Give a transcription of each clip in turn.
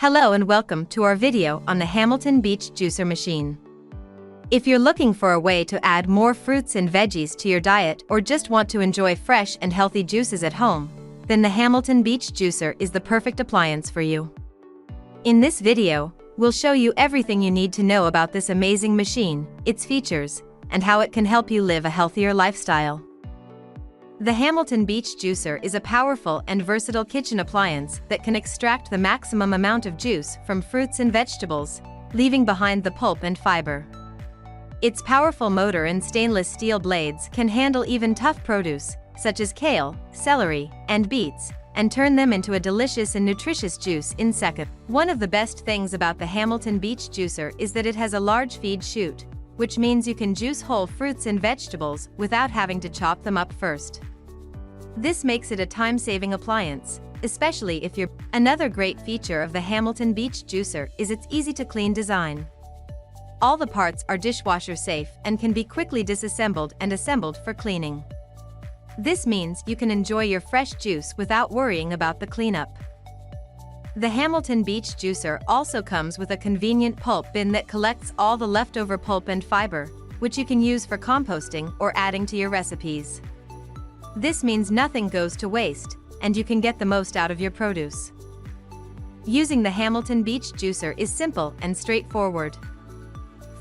Hello and welcome to our video on the Hamilton Beach Juicer Machine. If you're looking for a way to add more fruits and veggies to your diet or just want to enjoy fresh and healthy juices at home, then the Hamilton Beach Juicer is the perfect appliance for you. In this video, we'll show you everything you need to know about this amazing machine, its features, and how it can help you live a healthier lifestyle. The Hamilton Beach Juicer is a powerful and versatile kitchen appliance that can extract the maximum amount of juice from fruits and vegetables, leaving behind the pulp and fiber. Its powerful motor and stainless steel blades can handle even tough produce, such as kale, celery, and beets, and turn them into a delicious and nutritious juice in seconds. One of the best things about the Hamilton Beach Juicer is that it has a large feed chute, which means you can juice whole fruits and vegetables without having to chop them up first. This makes it a time-saving appliance, especially if you're... Another great feature of the Hamilton Beach Juicer is its easy-to-clean design. All the parts are dishwasher safe and can be quickly disassembled and assembled for cleaning. This means you can enjoy your fresh juice without worrying about the cleanup. The Hamilton Beach Juicer also comes with a convenient pulp bin that collects all the leftover pulp and fiber, which you can use for composting or adding to your recipes. This means nothing goes to waste, and you can get the most out of your produce. Using the Hamilton Beach Juicer is simple and straightforward.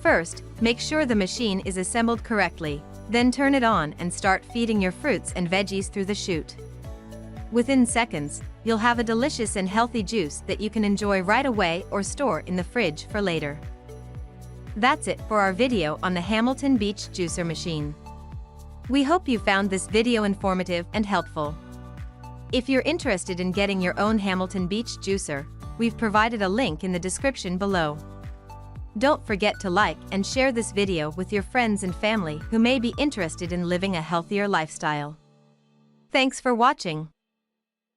First, make sure the machine is assembled correctly, then turn it on and start feeding your fruits and veggies through the chute. Within seconds, you'll have a delicious and healthy juice that you can enjoy right away or store in the fridge for later. That's it for our video on the Hamilton Beach Juicer Machine. We hope you found this video informative and helpful. If you're interested in getting your own Hamilton Beach Juicer, we've provided a link in the description below. Don't forget to like and share this video with your friends and family who may be interested in living a healthier lifestyle. Thanks for watching.